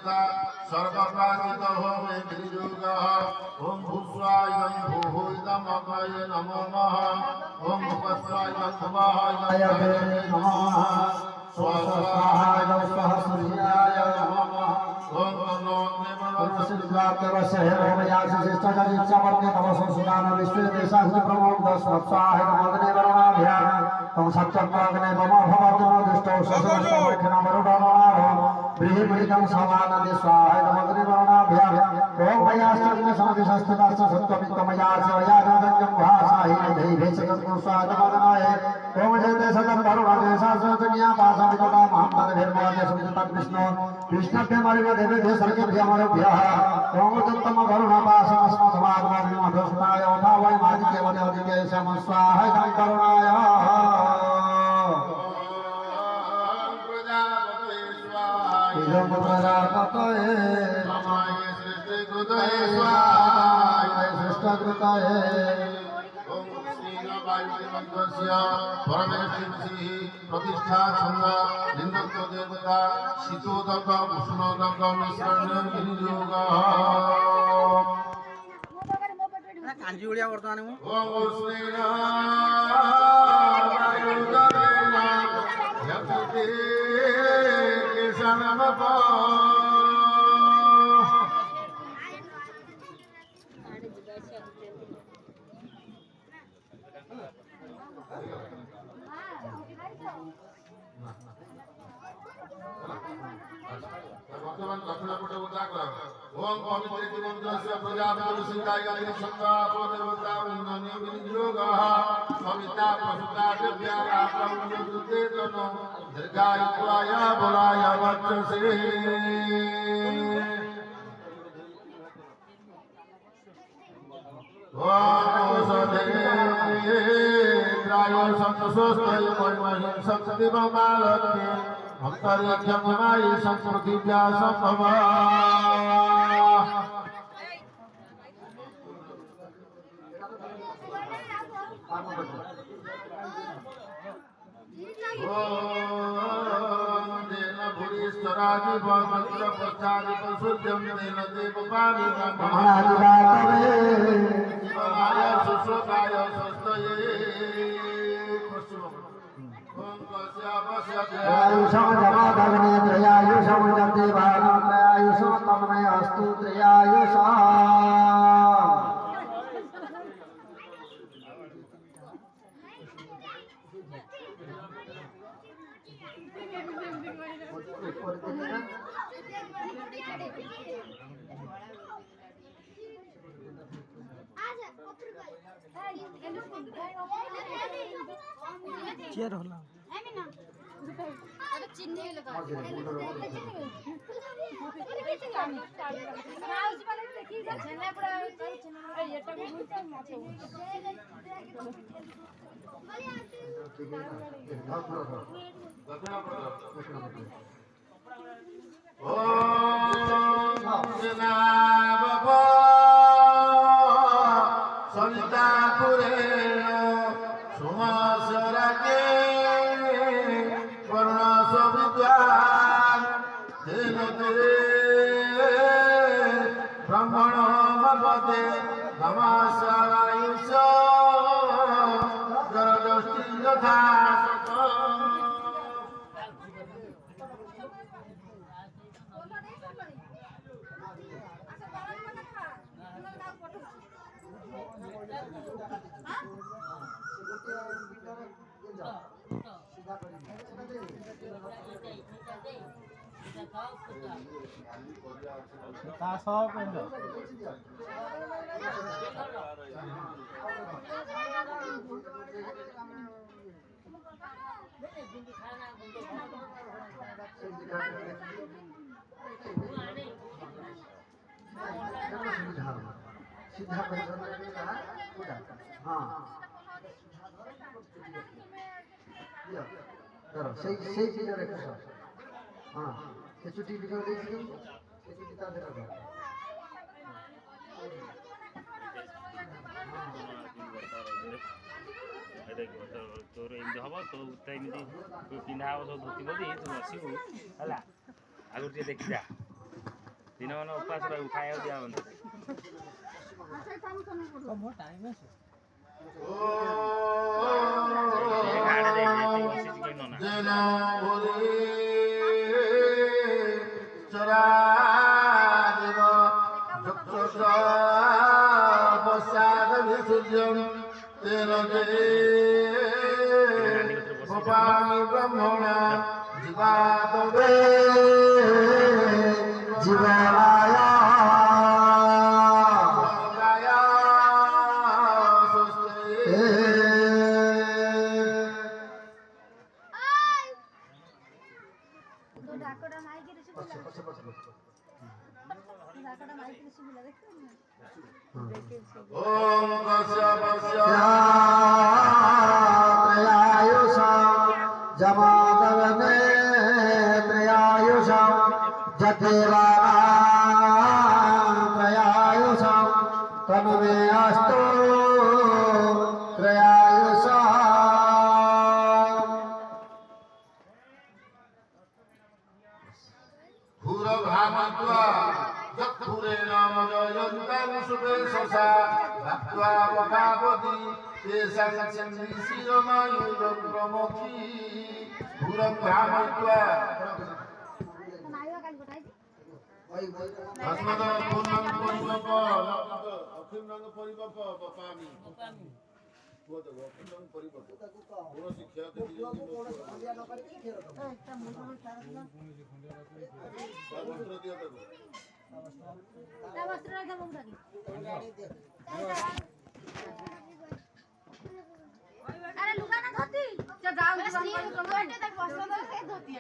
देवता सर्वकाशितो मे गिरियोगः ओम भूस्वाय भूहोइदम अग्नये नमो नमः ओम भुवस्वाय नमः नमः स्वस्वाहाय नमः सूर्याय नमः ओम नमो बृहद् समानदे स्वाहाय नमग्ने वरुणाभ्याम् ओम भयास्तग्न समधिशस्तदाश्च सत्त्वमित्तमया सेवया राजन्यं भासाहि दैवे सततं स्वाहाय नमग्नाय ओम जयते सतं वरुणादे शास्त्रज्ञा पासमितता महामदभिर्मोदे सुजितं विष्णु कृष्णभ्यमरिव देवेभ्य सर्गेभ्यमरुभ्यः ओम दत्तम वरुणपासमस्मसमागमभिमधुष्णाय ओथा वै मादिकेवदेवदिके सम स्वाहाय वरुणाय इदं प्रजापतये नमः सृष्टिकृतये स्वाहा सृष्टकृतये ओम श्री वायुदेवस्य परमेश्वरी प्रतिष्ठा छंद लिंगत्व देवता शीतोदक उष्णोदक मिश्रण विनियोगः कांजी उड़िया वर्तमान मु ओम श्री वायुदेवना यति केशनमपा वर्तमान दक्षिणपटे उदाग्र ओम पवित्र मंत्रस्य प्रजापति सिंहाय अग्निशक्ता देवता उन्नन्य विनियोगः सविता प्रसुता दिव्या प्रमुद्यतेतन दीर्घायुत्वाय बलाय वर्चसे त्रायो संतोषोस्तय महिमहि शक्तिममालक्ष्मी अंतर्यज्ञमयी संस्कृतिव्या संभवा देन भूरिस्तरादि मंत्र प्रचारि प्रसुद्यं देन देवपानि महादिवातवे शिवाय सुश्रोताय स्वस्तये आयुषं जमादग्ने त्रयायुषं जप्तिभानो त्रयायुषं तन्मे अस्तु त्रयायुषा चेयर होला चिन्ह लगा सरितापुरे सुमासरागे ब्राह्मण मपदे नमस्कारायुष जरदष्टि यथा सीधा हाँ करो सही सही चीज रखो हाँ ये छुट्टी दिखा दे ये छुट्टी ता दे रखो तोर एमती हम तो एमती पिंधा हम सब धोती बदी तू बसबू है आगे देखा ଦିନମାନ ଉପାସ ରହିବୁ ଖାଇବାକୁ ଦିଆହେବନି ତତେ। ମୋ ଟାଇମ୍ ଅଛି ଏ ଗାଡି ଦେଖ ଏଠି ବସିଛି କେହି ନନା। ଯେନ ଭୁରି ଚରାଯିବ ଚକ୍ଷୁଷ ପଶ୍ଚାଦ ବିସୂର୍ଯ୍ୟଂ ତେନ ଗୋପାମି ବ୍ରହ୍ମଣ ଜୀବାଦବେ জীবনায় গঙ্গায় সুস্থে ঢাকটা মাইকের সুবিধা ঢাকটা মাইকের সুবিধা দেখতে ওম কস্য বস্য ত্রয়ায়ুষাম জমাদবনে ত্রয়ায়ুষাম যদেবানাম ত্রয়ায়ুষাম তন্মে অস্তু ত্রয়ায়ুষাম ভূর ভামত্বা যৎপুরে নাম জয়ন্তাং সুবে সসা ভক্ত্বা বকাবতি তেষাং চন্দ্রি শিরমায়ুরং প্রমুখী ভূর ভামত্বা নাইও কাল গোটাইছি ভস্মদ পূর্ণং পরিবপ অখিন্নং পরিবপ বপামি বোধ অখিন্নং পরিবপ কোন শিক্ষা দেখি একটা মোটর চালানো বস্ত্র দিয়া দেব তা বস্ত্র রাখা মুখ রাখি আরে লুকানা ধরতি যা যাও বস্ত্র ধরতি